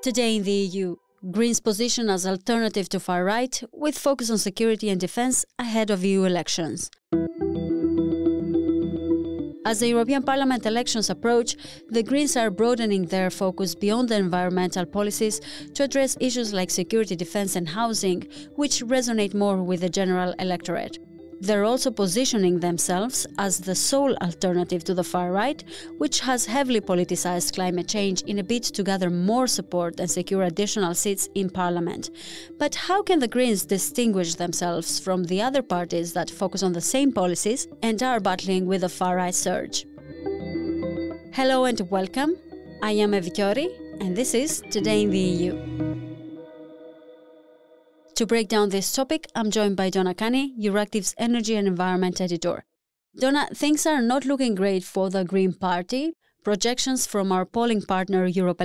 Today in the EU, Greens position as alternative to far right, with focus on security and defence ahead of EU elections. As the European Parliament elections approach, the Greens are broadening their focus beyond the environmental policies to address issues like security, defence and housing, which resonate more with the general electorate. They're also positioning themselves as the sole alternative to the far right, which has heavily politicised climate change in a bid to gather more support and secure additional seats in Parliament. But how can the Greens distinguish themselves from the other parties that focus on the same policies and are battling with the far right surge? Hello and welcome. I am Evkyori, and this is Today in the EU. To break down this topic, I'm joined by Donagh Cagney, Euractiv's Energy and Environment Editor. Donagh, things are not looking great for the Green Party. Projections from our polling partner Europe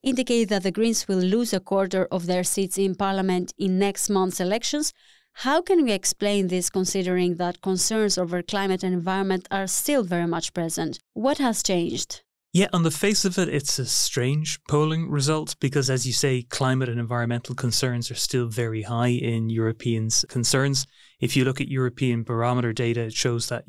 indicate that the Greens will lose a quarter of their seats in Parliament in next month's elections. How can we explain this, considering that concerns over climate and environment are still very much present? What has changed? Yeah, on the face of it, it's a strange polling result because, as you say, climate and environmental concerns are still very high in Europeans' concerns. If you look at European barometer data, it shows that,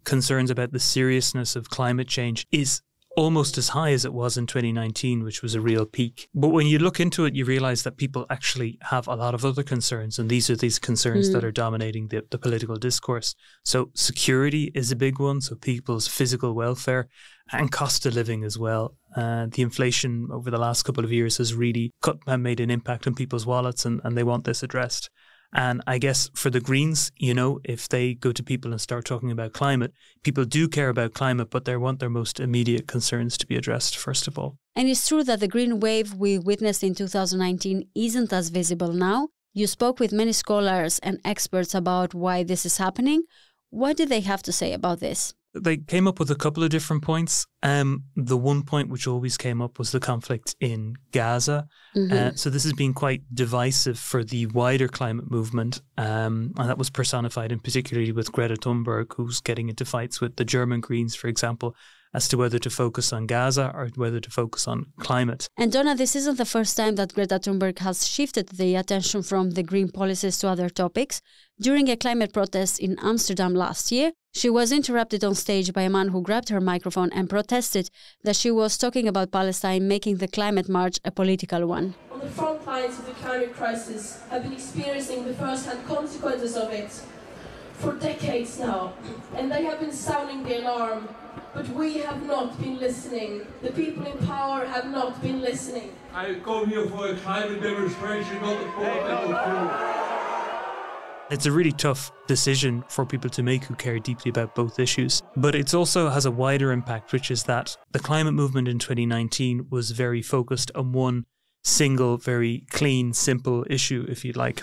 concerns about the seriousness of climate change is almost as high as it was in 2019, which was a real peak. But when you look into it, you realise that people actually have a lot of other concerns, and these are these concerns that are dominating the political discourse. So security is a big one, so people's physical welfare and cost of living as well. The inflation over the last couple of years has really made an impact on people's wallets, and they want this addressed. And I guess for the Greens, if they go to people and start talking about climate, people do care about climate, but they want their most immediate concerns to be addressed first of all. And it's true that the green wave we witnessed in 2019 isn't as visible now. You spoke with many scholars and experts about why this is happening. What did they have to say about this? They came up with a couple of different points. The one point which always came up was the conflict in Gaza. So this has been quite divisive for the wider climate movement. And that was personified in particularly with Greta Thunberg, who's getting into fights with the German Greens, for example, as to whether to focus on Gaza or whether to focus on climate. And Donagh, this isn't the first time that Greta Thunberg has shifted the attention from the green policies to other topics. During a climate protest in Amsterdam last year, she was interrupted on stage by a man who grabbed her microphone and protested that she was talking about Palestine, making the climate march a political one. On the front lines of the climate crisis, have been experiencing the first-hand consequences of it for decades now, and they have been sounding the alarm. But we have not been listening. The people in power have not been listening. I come here for a climate demonstration, not a political. It's a really tough decision for people to make who care deeply about both issues. But it also has a wider impact, which is that the climate movement in 2019 was very focused on one single, very clean, simple issue, if you like.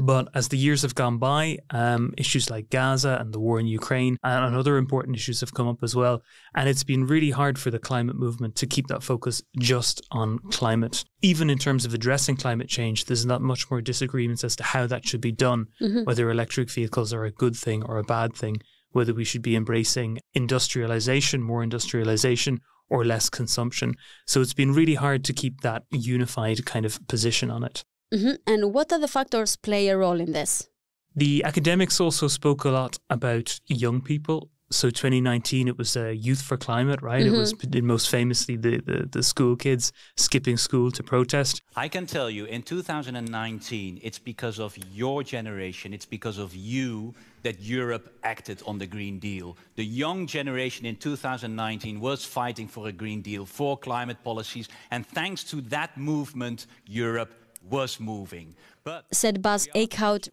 But as the years have gone by, issues like Gaza and the war in Ukraine and other important issues have come up as well. And it's been really hard for the climate movement to keep that focus just on climate. Even in terms of addressing climate change, there's not much more disagreements as to how that should be done, whether electric vehicles are a good thing or a bad thing, whether we should be embracing industrialization, more industrialization, or less consumption. So it's been really hard to keep that unified kind of position on it. And what other factors play a role in this? The academics also spoke a lot about young people. So 2019, it was Youth for Climate, right? It was most famously the school kids skipping school to protest. I can tell you, in 2019, it's because of your generation, it's because of you that Europe acted on the Green Deal. The young generation in 2019 was fighting for a Green Deal, for climate policies, and thanks to that movement, Europe was moving. Said Bas Eickhout.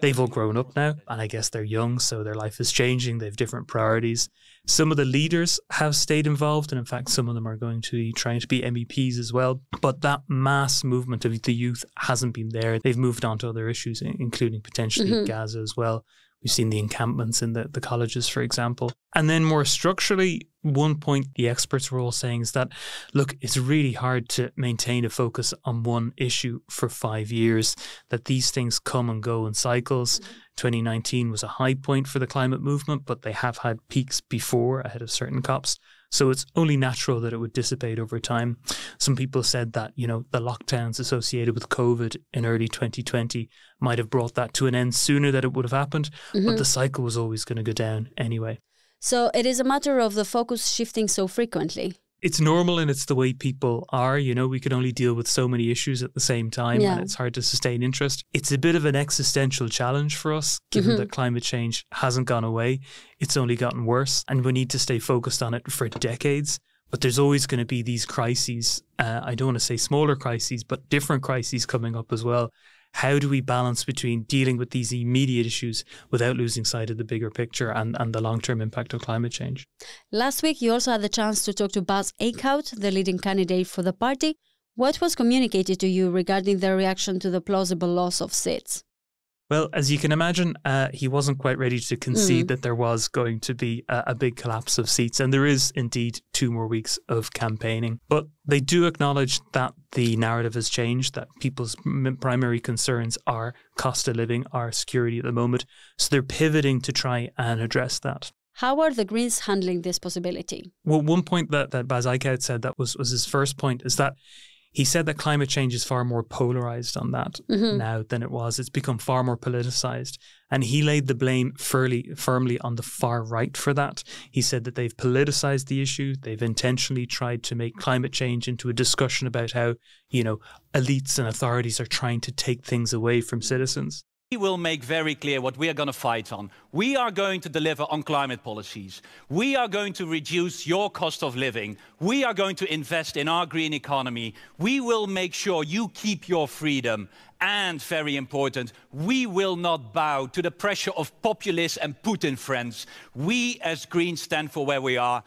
They've all grown up now, and I guess they're young, so their life is changing. They have different priorities. Some of the leaders have stayed involved, and in fact, some of them are going to be trying to be MEPs as well. But that mass movement of the youth hasn't been there. They've moved on to other issues, including potentially Gaza as well. We've seen the encampments in the colleges, for example. And then more structurally, one point the experts were all saying is that, look, it's really hard to maintain a focus on one issue for 5 years, that these things come and go in cycles. 2019 was a high point for the climate movement, but they have had peaks before ahead of certain COPs. So it's only natural that it would dissipate over time. Some people said that, the lockdowns associated with COVID in early 2020 might have brought that to an end sooner than it would have happened, but the cycle was always going to go down anyway. So it is a matter of the focus shifting so frequently. It's normal and it's the way people are. We can only deal with so many issues at the same time and it's hard to sustain interest. It's a bit of an existential challenge for us, given that climate change hasn't gone away. It's only gotten worse and we need to stay focused on it for decades. But there's always going to be these crises. I don't want to say smaller crises, but different crises coming up as well. How do we balance between dealing with these immediate issues without losing sight of the bigger picture and the long-term impact of climate change? Last week, you also had the chance to talk to Bas Eickhout, the leading candidate for the party. What was communicated to you regarding their reaction to the plausible loss of seats? Well, as you can imagine, he wasn't quite ready to concede that there was going to be a big collapse of seats. And there is indeed 2 more weeks of campaigning. But they do acknowledge that the narrative has changed, that people's primary concerns are cost of living, are security at the moment. So they're pivoting to try and address that. How are the Greens handling this possibility? Well, one point that Bas Eickhout said that was his first point is that he said that climate change is far more polarized on that now than it was. It's become far more politicized. And he laid the blame firmly on the far right for that. He said that they've politicized the issue. They've intentionally tried to make climate change into a discussion about how, elites and authorities are trying to take things away from citizens. We will make very clear what we are going to fight on. We are going to deliver on climate policies. We are going to reduce your cost of living. We are going to invest in our green economy. We will make sure you keep your freedom. And, very important, we will not bow to the pressure of populists and Putin friends. We as Greens stand for where we are.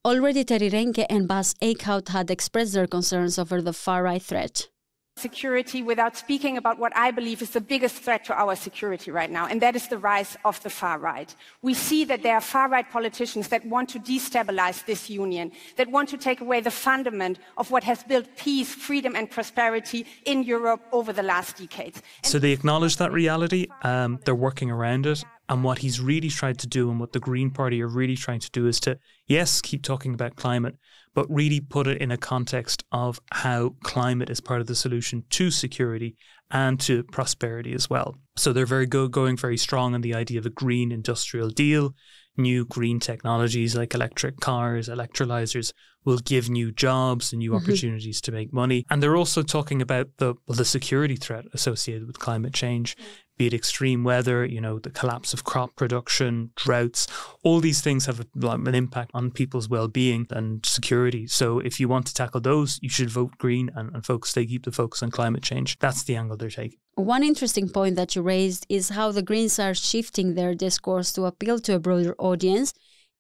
Already Terry Renke and Bas Eickhout had expressed their concerns over the far-right threat. Security without speaking about what I believe is the biggest threat to our security right now, and that is the rise of the far right. We see that there are far-right politicians that want to destabilize this union, that want to take away the fundament of what has built peace, freedom and prosperity in Europe over the last decades. So they acknowledge that reality, they're working around it. And what he's really tried to do and what the Green Party are really trying to do is to, yes, keep talking about climate, but really put it in a context of how climate is part of the solution to security and to prosperity as well. So they're going very strong on the idea of a green industrial deal. New green technologies like electric cars, electrolyzers will give new jobs and new opportunities to make money. And they're also talking about the security threat associated with climate change, be it extreme weather, the collapse of crop production, droughts. All these things have an impact on people's well-being and security. So if you want to tackle those, you should vote Green and keep the focus on climate change. That's the angle they're taking. One interesting point that you raised is how the Greens are shifting their discourse to appeal to a broader audience.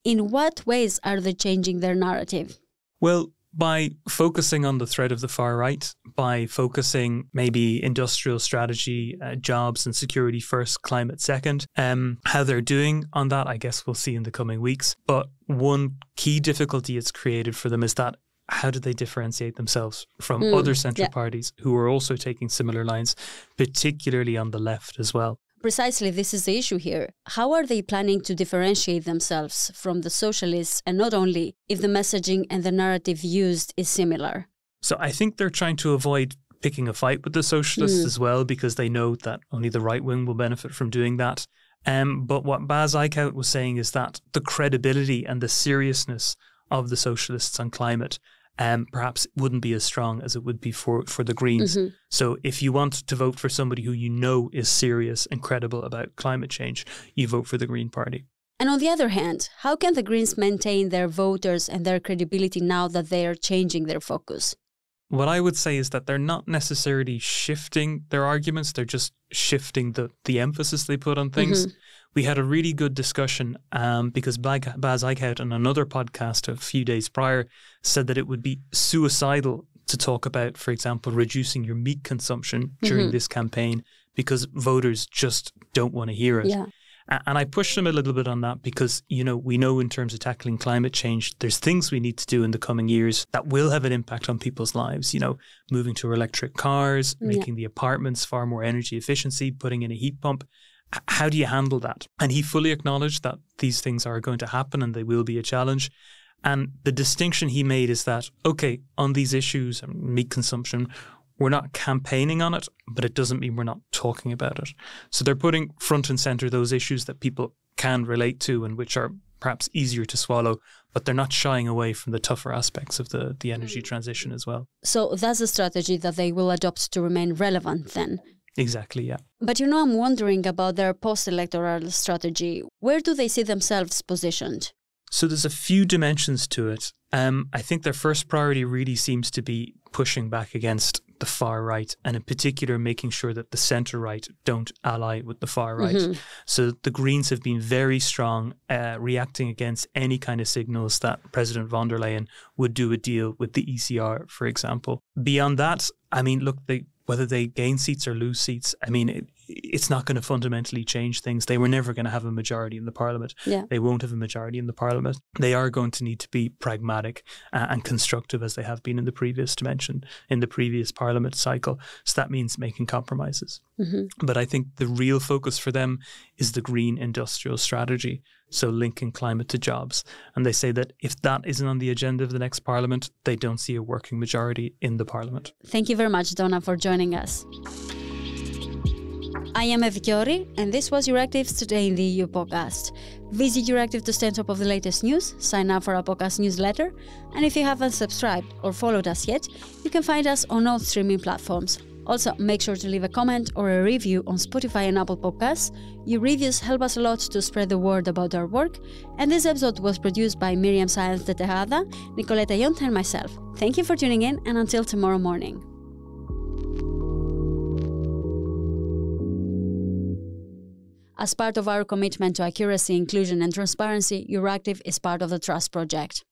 In what ways are they changing their narrative? Well, by focusing on the threat of the far right, by focusing maybe industrial strategy, jobs and security first, climate second. How they're doing on that, I guess we'll see in the coming weeks. But one key difficulty it's created for them is that how do they differentiate themselves from other centre parties who are also taking similar lines, particularly on the left as well? Precisely, this is the issue here. How are they planning to differentiate themselves from the socialists, and not only if the messaging and the narrative used is similar? So I think they're trying to avoid picking a fight with the socialists as well, because they know that only the right wing will benefit from doing that. But what Bas Eickhout was saying is that the credibility and the seriousness of the socialists on climate perhaps wouldn't be as strong as it would be for the Greens. So if you want to vote for somebody who you know is serious and credible about climate change, you vote for the Green Party. And on the other hand, how can the Greens maintain their voters and their credibility now that they are changing their focus? What I would say is that they're not necessarily shifting their arguments, they're just shifting the emphasis they put on things. We had a really good discussion because Bas Eickhout on another podcast a few days prior said that it would be suicidal to talk about, for example, reducing your meat consumption during this campaign because voters just don't want to hear it. Yeah. And I pushed him a little bit on that because, we know in terms of tackling climate change, there's things we need to do in the coming years that will have an impact on people's lives, moving to electric cars, making the apartments far more energy efficiency, putting in a heat pump. How do you handle that? And he fully acknowledged that these things are going to happen and they will be a challenge. And the distinction he made is that, okay, on these issues, meat consumption, we're not campaigning on it, but it doesn't mean we're not talking about it. So they're putting front and center those issues that people can relate to and which are perhaps easier to swallow, but they're not shying away from the tougher aspects of the energy transition as well. So that's a strategy that they will adopt to remain relevant then? Exactly, yeah. But I'm wondering about their post-electoral strategy. Where do they see themselves positioned? So there's a few dimensions to it. I think their first priority really seems to be pushing back against the far right, and in particular making sure that the centre right don't ally with the far right. Mm-hmm. So the Greens have been very strong reacting against any kind of signals that President von der Leyen would do a deal with the ECR, for example. Beyond that, I mean, look, whether they gain seats or lose seats, I mean, it's not going to fundamentally change things. They were never going to have a majority in the parliament. Yeah. They won't have a majority in the parliament. They are going to need to be pragmatic and constructive, as they have been in the previous dimension, in the previous parliament cycle. So that means making compromises. Mm-hmm. But I think the real focus for them is the green industrial strategy. So linking climate to jobs. And they say that if that isn't on the agenda of the next parliament, they don't see a working majority in the parliament. Thank you very much, Donagh, for joining us. I am Evi Kiori, and this was Euractiv's Today in the EU podcast. Visit Euractiv to stay on top of the latest news, sign up for our podcast newsletter, and if you haven't subscribed or followed us yet, you can find us on all streaming platforms. Also, make sure to leave a comment or a review on Spotify and Apple Podcasts. Your reviews help us a lot to spread the word about our work, and this episode was produced by Miriam Sáenz de Tejada, Nicoleta Yonta, and myself. Thank you for tuning in, and until tomorrow morning. As part of our commitment to accuracy, inclusion and transparency, Euractiv is part of the Trust Project.